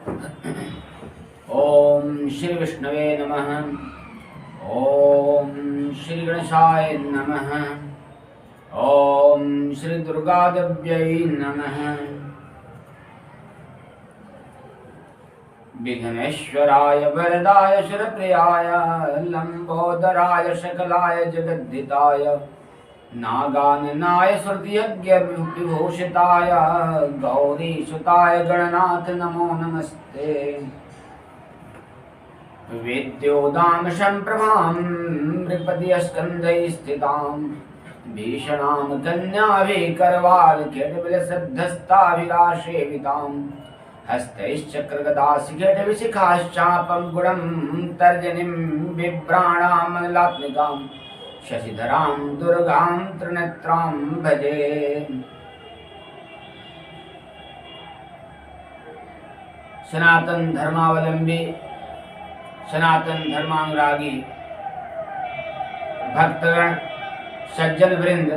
ओम श्री विष्णवे नमः। ओम श्री गणेशाय नमः। ओम श्री दुर्गादेव्यै नमः। विघ्नेश्वराय वरदाय शिवप्रियाय लंबोदराय सकलाय जगद्धिताय नागाननाय श्रुतियज्ञ विभूषिताय गौरीसुताय गणनाथ नमो नमस्ते। विद्योदां सम्प्रभां नृपतिस्कन्धैः स्थितां भीषणां कन्याभिकरवालखेटविलसद्धस्ताभिलाषेवितां हस्तैश्चक्रगदाशिखेटविशिखाश्चापं गुणं तर्जनीं बिभ्राणामलात्मिकां शशिधरां दुर्गां त्रिनेत्रां भजे। सनातन धर्मावलंबी सनातन धर्मानुरागी भक्तगण सज्जन वृंद,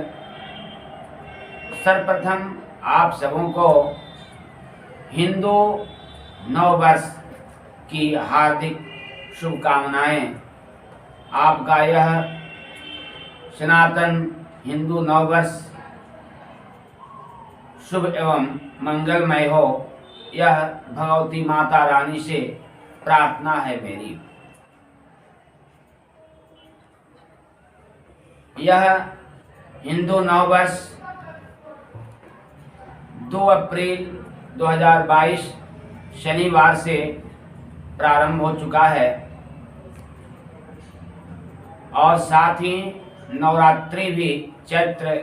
सर्वप्रथम आप सबों को हिंदू नववर्ष की हार्दिक शुभकामनाएं। आपका यह सनातन हिंदू नववर्ष शुभ एवं मंगलमय हो, यह भगवती माता रानी से प्रार्थना है मेरी। यह हिंदू नववर्ष 2 अप्रैल 2022 शनिवार से प्रारंभ हो चुका है और साथ ही नवरात्रि भी, चैत्र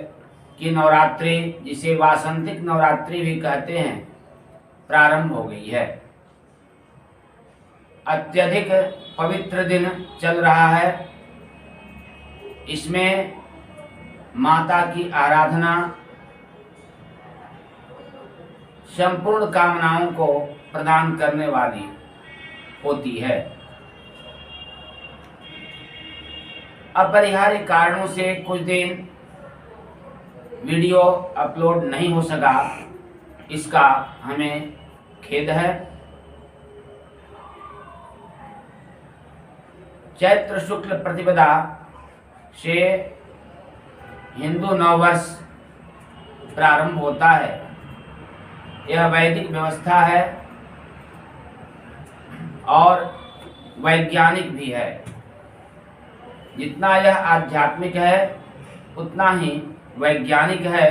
की नवरात्रि जिसे वासंतिक नवरात्रि भी कहते हैं, प्रारंभ हो गई है। अत्यधिक पवित्र दिन चल रहा है। इसमें माता की आराधना संपूर्ण कामनाओं को प्रदान करने वाली होती है। अपरिहार्य कारणों से कुछ दिन वीडियो अपलोड नहीं हो सका, इसका हमें खेद है। चैत्र शुक्ल प्रतिपदा से हिंदू नववर्ष प्रारंभ होता है। यह वैदिक व्यवस्था है और वैज्ञानिक भी है। जितना यह आध्यात्मिक है उतना ही वैज्ञानिक है,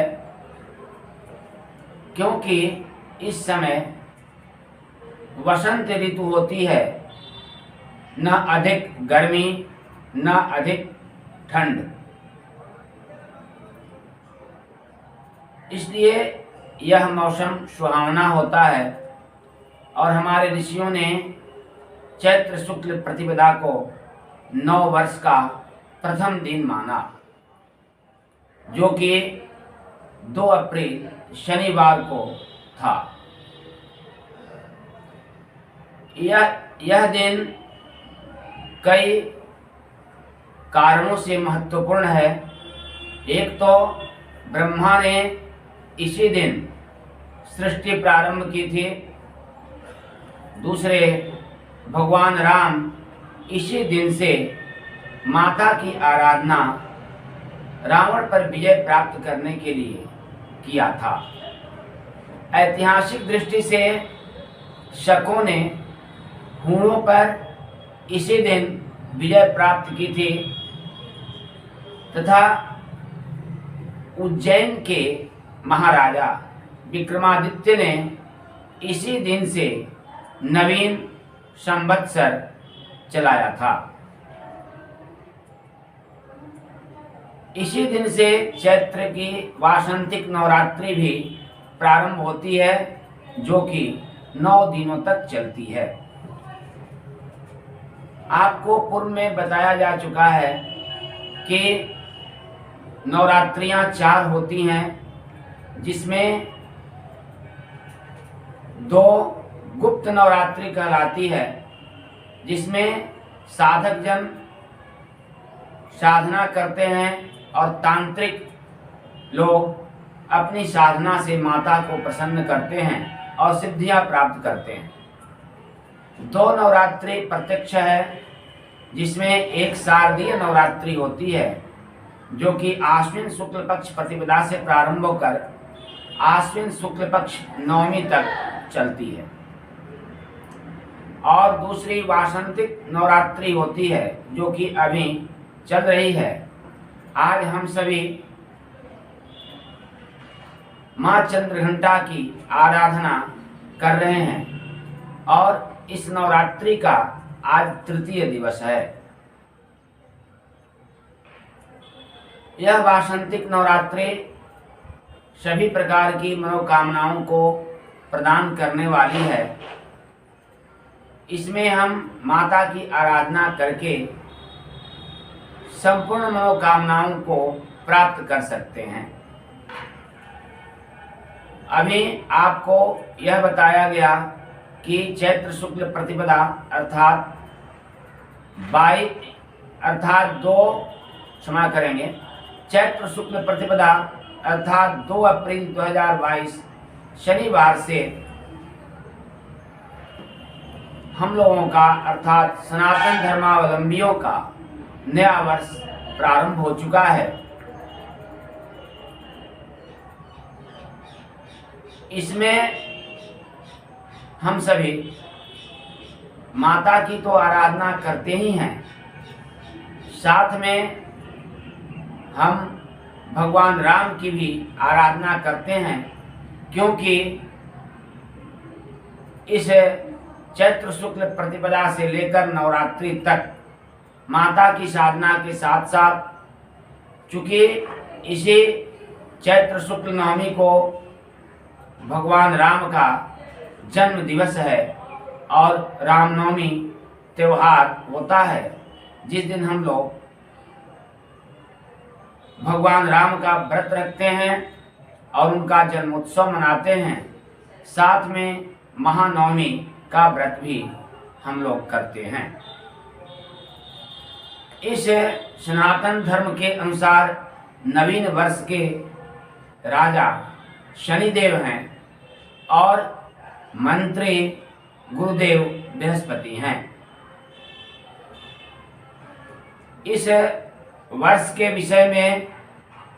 क्योंकि इस समय वसंत ऋतु होती है। न अधिक गर्मी न अधिक ठंड, इसलिए यह मौसम सुहावना होता है। और हमारे ऋषियों ने चैत्र शुक्ल प्रतिपदा को नव वर्ष का प्रथम दिन माना, जो कि 2 अप्रैल शनिवार को था। यह दिन कई कारणों से महत्वपूर्ण है। एक तो ब्रह्मा ने इसी दिन सृष्टि प्रारंभ की थी। दूसरे, भगवान राम इसी दिन से माता की आराधना रावण पर विजय प्राप्त करने के लिए किया था। ऐतिहासिक दृष्टि से शकों ने हूणों पर इसी दिन विजय प्राप्त की थी तथा उज्जैन के महाराजा विक्रमादित्य ने इसी दिन से नवीन संवत्सर चलाया था। इसी दिन से चैत्र की वासंतिक नवरात्रि भी प्रारंभ होती है, जो कि 9 दिनों तक चलती है। आपको पूर्व में बताया जा चुका है कि नवरात्रियां 4 होती हैं, जिसमें 2 गुप्त नवरात्रि कहलाती है, जिसमें साधक जन साधना करते हैं और तांत्रिक लोग अपनी साधना से माता को प्रसन्न करते हैं और सिद्धियां प्राप्त करते हैं। दो नवरात्रि प्रत्यक्ष है, जिसमें एक शारदीय नवरात्रि होती है जो कि आश्विन शुक्ल पक्ष प्रतिपदा से प्रारंभ होकर आश्विन शुक्ल पक्ष नवमी तक चलती है, और दूसरी वासंतिक नवरात्रि होती है जो कि अभी चल रही है। आज हम सभी माँ चंद्रघंटा की आराधना कर रहे हैं और इस नवरात्रि का आज तृतीय दिवस है। यह वासंतिक नवरात्रि सभी प्रकार की मनोकामनाओं को प्रदान करने वाली है। इसमें हम माता की आराधना करके संपूर्ण मनोकामनाओं को प्राप्त कर सकते हैं। अभी आपको यह बताया गया कि चैत्र शुक्ल प्रतिपदा अर्थात 2 चैत्र शुक्ल प्रतिपदा अर्थात 2 अप्रैल 2022 शनिवार से हम लोगों का अर्थात सनातन धर्मावलंबियों का नया वर्ष प्रारंभ हो चुका है। इसमें हम सभी माता की तो आराधना करते ही हैं, साथ में हम भगवान राम की भी आराधना करते हैं, क्योंकि इस चैत्र शुक्ल प्रतिपदा से लेकर नवरात्रि तक माता की साधना के साथ साथ, चूँकि इसी चैत्र शुक्ल नवमी को भगवान राम का जन्म दिवस है और रामनवमी त्यौहार होता है, जिस दिन हम लोग भगवान राम का व्रत रखते हैं और उनका जन्मोत्सव मनाते हैं। साथ में महानवमी का व्रत भी हम लोग करते हैं। इस सनातन धर्म के अनुसार नवीन वर्ष के राजा शनिदेव हैं और मंत्री गुरुदेव बृहस्पति हैं। इस वर्ष के विषय में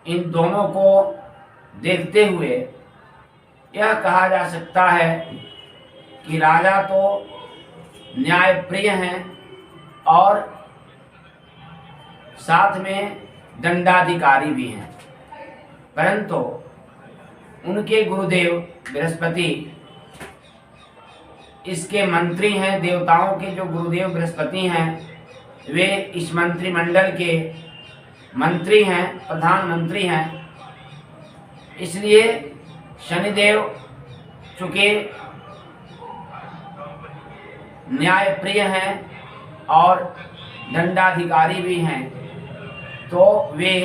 इन दोनों को देखते हुए यह कहा जा सकता है कि राजा तो न्यायप्रिय हैं और साथ में दंडाधिकारी भी हैं, परंतु उनके गुरुदेव बृहस्पति इसके मंत्री हैं। देवताओं के जो गुरुदेव बृहस्पति हैं वे इस मंत्रिमंडल के मंत्री हैं, प्रधानमंत्री हैं। इसलिए शनिदेव चूँकि न्यायप्रिय हैं और दंडाधिकारी भी हैं, तो वे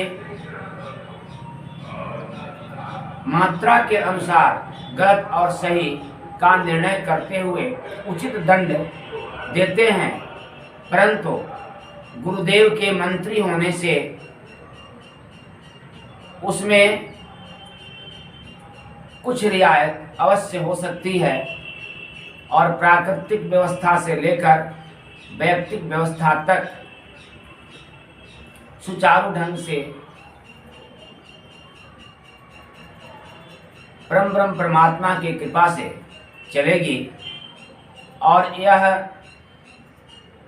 मात्रा के अनुसार गलत और सही का निर्णय करते हुए उचित दंड देते हैं, परंतु गुरुदेव के मंत्री होने से उसमें कुछ रियायत अवश्य हो सकती है और प्राकृतिक व्यवस्था से लेकर वैयक्तिक व्यवस्था तक सुचारू ढंग से ब्रह्म परमात्मा की कृपा से चलेगी। और यह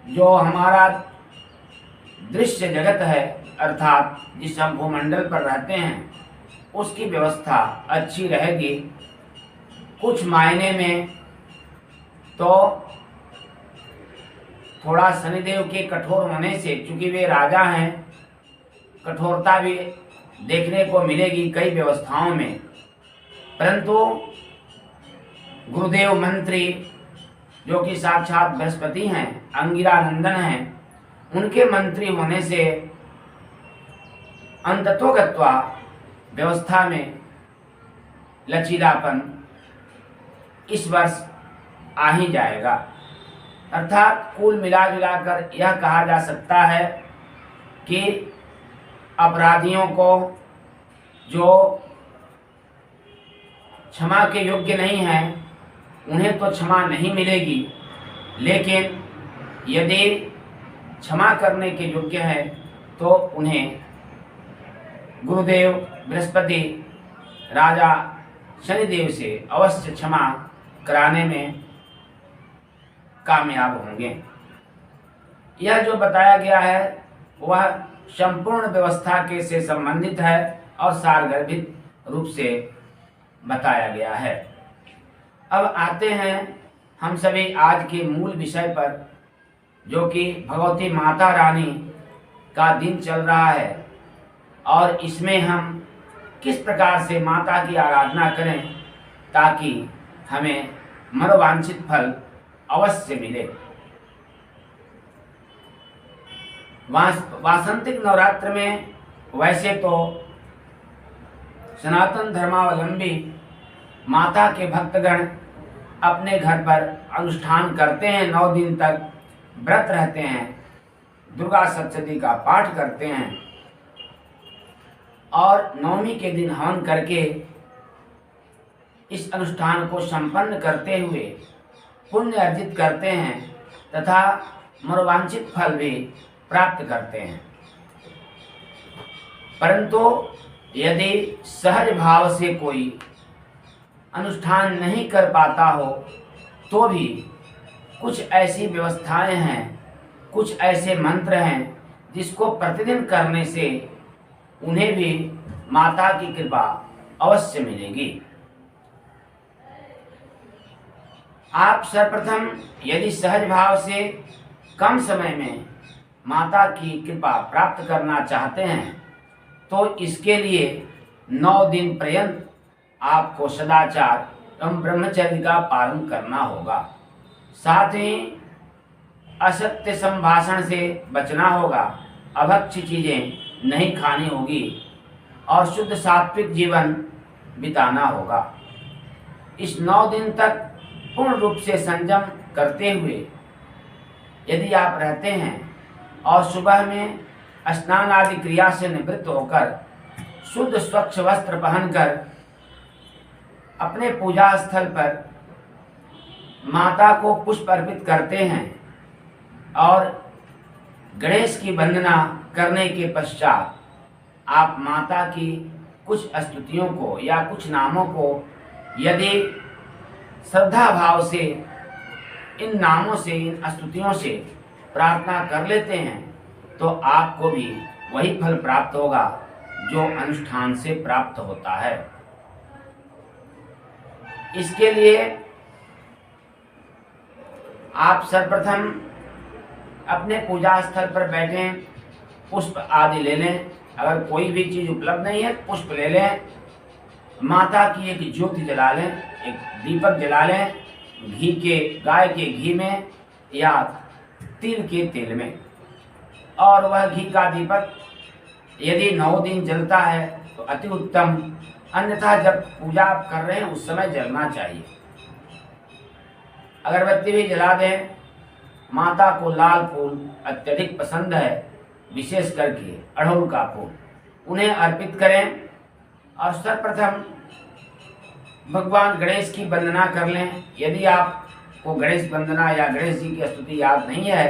जो हमारा दृश्य जगत है अर्थात जिस हम भूमंडल पर रहते हैं उसकी व्यवस्था अच्छी रहेगी। कुछ मायने में तो थोड़ा शनिदेव के कठोर होने से, चूँकि वे राजा हैं, कठोरता भी देखने को मिलेगी कई व्यवस्थाओं में, परंतु गुरुदेव मंत्री जो कि साक्षात बृहस्पति हैं, अंगिरा नंदन हैं, उनके मंत्री होने से अंततोगत्वा व्यवस्था में लचीलापन इस वर्ष आ ही जाएगा। अर्थात कुल मिला जुलाकर यह कहा जा सकता है कि अपराधियों को जो क्षमा के योग्य नहीं हैं उन्हें तो क्षमा नहीं मिलेगी, लेकिन यदि क्षमा करने के योग्य है तो उन्हें गुरुदेव बृहस्पति राजा शनिदेव से अवश्य क्षमा कराने में कामयाब होंगे। यह जो बताया गया है वह संपूर्ण व्यवस्था के से संबंधित है और सारगर्भित रूप से बताया गया है। अब आते हैं हम सभी आज के मूल विषय पर, जो कि भगवती माता रानी का दिन चल रहा है और इसमें हम किस प्रकार से माता की आराधना करें ताकि हमें मनोवांछित फल अवश्य मिले। वासंतिक नवरात्र में वैसे तो सनातन धर्मावलंबी माता के भक्तगण अपने घर पर अनुष्ठान करते हैं, 9 दिन तक व्रत रहते हैं, दुर्गा सप्तशती का पाठ करते हैं और नवमी के दिन हवन करके इस अनुष्ठान को संपन्न करते हुए पुण्य अर्जित करते हैं तथा मनोवांछित फल भी प्राप्त करते हैं। परंतु यदि सहज भाव से कोई अनुष्ठान नहीं कर पाता हो तो भी कुछ ऐसी व्यवस्थाएं हैं, कुछ ऐसे मंत्र हैं जिसको प्रतिदिन करने से उन्हें भी माता की कृपा अवश्य मिलेगी। आप सर्वप्रथम यदि सहज भाव से कम समय में माता की कृपा प्राप्त करना चाहते हैं तो इसके लिए 9 दिन पर्यंत आपको सदाचार एवं ब्रह्मचर्य का पालन करना होगा। साथ ही असत्य संभाषण से बचना होगा, अभक्ष्य चीजें नहीं खानी होगी और शुद्ध सात्विक जीवन बिताना होगा। इस 9 दिन तक पूर्ण रूप से संयम करते हुए यदि आप रहते हैं और सुबह में स्नान आदि क्रिया से निवृत्त होकर शुद्ध स्वच्छ वस्त्र पहनकर अपने पूजा स्थल पर माता को पुष्प अर्पित करते हैं और गणेश की वंदना करने के पश्चात आप माता की कुछ स्तुतियों को या कुछ नामों को यदि श्रद्धा भाव से इन नामों से, इन स्तुतियों से प्रार्थना कर लेते हैं तो आपको भी वही फल प्राप्त होगा जो अनुष्ठान से प्राप्त होता है। इसके लिए आप सर्वप्रथम अपने पूजा स्थल पर बैठें, पुष्प आदि ले लें। अगर कोई भी चीज़ उपलब्ध नहीं है पुष्प ले लें, माता की एक ज्योति जला लें, एक दीपक जला लें, गाय के घी में या तिल के तेल में, और वह घी का दीपक यदि 9 दिन जलता है तो अति उत्तम, अन्यथा जब पूजा आप कर रहे हैं उस समय जलना चाहिए। अगरबत्ती भी जला दें। माता को लाल फूल अत्यधिक पसंद है, विशेष करके अड़हुल का फूल, उन्हें अर्पित करें और सर्वप्रथम भगवान गणेश की वंदना कर लें। यदि आपको गणेश वंदना या गणेश जी की स्तुति याद नहीं है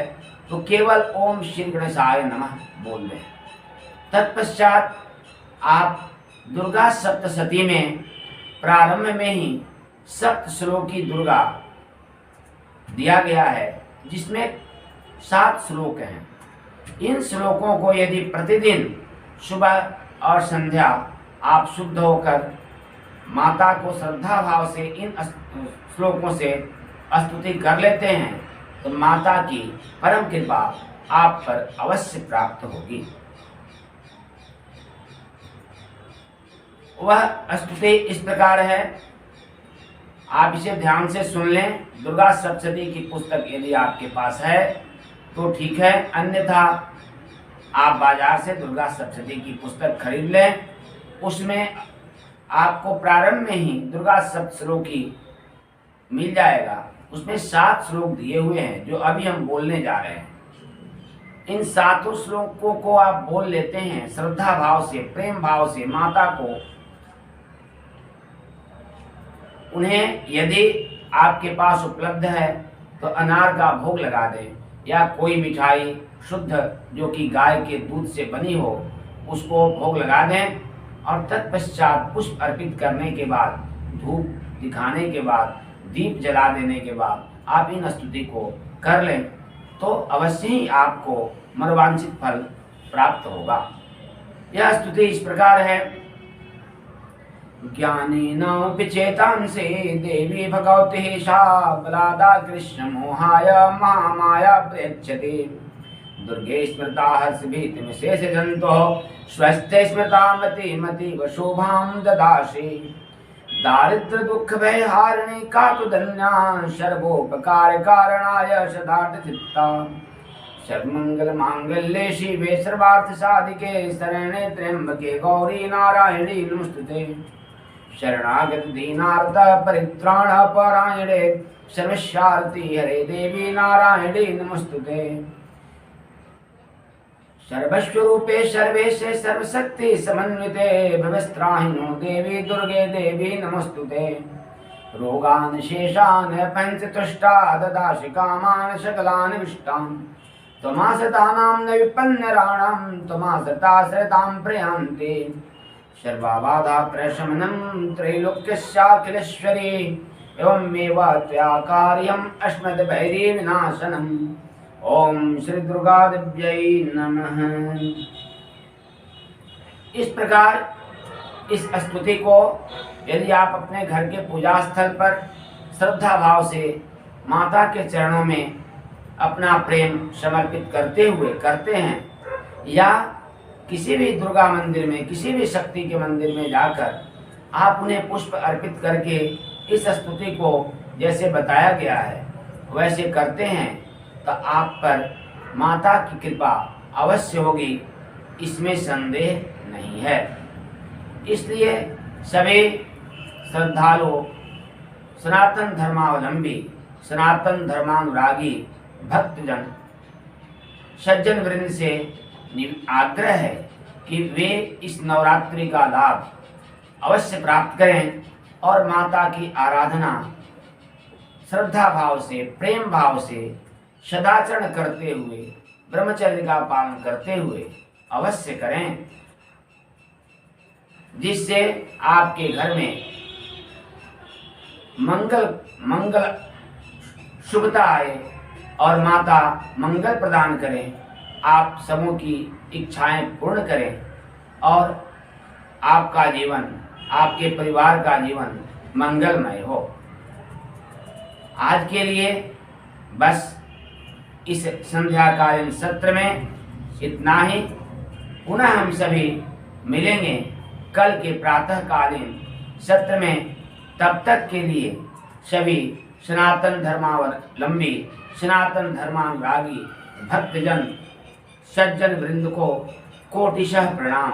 तो केवल ओम श्री गणेशाय नमः बोल लें। तत्पश्चात आप दुर्गा सप्तशती में प्रारंभ में ही 7 श्लोकी दुर्गा दिया गया है, जिसमें 7 श्लोक हैं। इन श्लोकों को यदि प्रतिदिन सुबह और संध्या आप शुद्ध होकर माता को श्रद्धा भाव से इन श्लोकों से स्तुति कर लेते हैं तो माता की परम कृपा आप पर अवश्य प्राप्त होगी। वह स्तुति इस प्रकार है, आप इसे ध्यान से सुन लें। दुर्गा सप्तशती की पुस्तक यदि आपके पास है तो ठीक है, अन्यथा आप बाजार से दुर्गा सप्तशती की पुस्तक खरीद लें। उसमें आपको प्रारंभ में ही दुर्गा सप्तश्लोकी मिल जाएगा। उसमें 7 श्लोक दिए हुए हैं जो अभी हम बोलने जा रहे हैं। इन 7 श्लोकों को आप बोल लेते हैं श्रद्धा भाव से, प्रेम भाव से माता को। उन्हें यदि आपके पास उपलब्ध है तो अनार का भोग लगा दें, या कोई मिठाई शुद्ध जो कि गाय के दूध से बनी हो उसको भोग लगा दें। और तत्पश्चात पुष्प अर्पित करने के बाद, धूप दिखाने के बाद, दीप जला देने के बाद आप इन स्तुति को कर लें तो अवश्य ही आपको मनोवांछित फल प्राप्त होगा। यह स्तुति इस प्रकार है। ज्ञानेन विचेतांसे देवी भगवती सा बलादा कृष्ण मोहाय महामाया प्रयच्छते। दुर्गे स्मृता हर्षभीतिमिशेष जंतो स्वस्थे स्मृता मति मति वशोभां ददासि। दारिद्र दुख भय हारिणी काकुदन्या सर्वोपकार कारणाय सदार्थ चित्ता। सर्वमंगल मांगल्ये शिवे सर्वार्थ साधिके शरण्ये त्र्यंबके गौरी नारायणी नमोस्तुते। शरणागत दीनार्थ परित्राण परायणे सर्वस्यार्ति हरे देवी नारायणी नमोस्तुते। सर्वस्वरूपे सर्वेशे सर्वशक्ति समन्विते भवस्त्राहिनो देवी दुर्गे देवी नमोस्तुते। रोगान् शेषान् पंचतुष्टा ददासि कामान् सकलान् विष्टान्। त्वमाश्रितानां न विपन्नराणां त्वमाश्रिताश्रितां प्रयान्ति। सर्वबाधा प्रशमनं त्रैलोक्यस्याखिलेश्वरी एवमेव त्वया कार्यम् अस्मद्भैरी विनाशनम्। ओम श्री दुर्गा देव्यै नमः। इस प्रकार इस स्तुति को यदि आप अपने घर के पूजा स्थल पर श्रद्धा भाव से माता के चरणों में अपना प्रेम समर्पित करते हुए करते हैं, या किसी भी दुर्गा मंदिर में, किसी भी शक्ति के मंदिर में जाकर आप उन्हें पुष्प अर्पित करके इस स्तुति को जैसे बताया गया है वैसे करते हैं तो आप पर माता की कृपा अवश्य होगी, इसमें संदेह नहीं है। इसलिए सभी श्रद्धालु, सनातन धर्मावलंबी, सनातन धर्मानुरागी भक्तजन, सज्जन वृंद से आग्रह है कि वे इस नवरात्रि का लाभ अवश्य प्राप्त करें और माता की आराधना श्रद्धा भाव से, प्रेम भाव से, सदाचरण करते हुए, ब्रह्मचर्य का पालन करते हुए अवश्य करें, जिससे आपके घर में मंगल शुभता आए और माता मंगल प्रदान करें, आप समूह की इच्छाएं पूर्ण करें और आपका जीवन, आपके परिवार का जीवन मंगलमय हो। आज के लिए बस इस संध्याकालीन सत्र में इतना ही। पुनः हम सभी मिलेंगे कल के प्रातःकालीन सत्र में। तब तक के लिए सभी सनातन धर्मावलंबी, सनातन धर्मानुरागी भक्तजन, सज्जन वृंद को कोटिशः प्रणाम।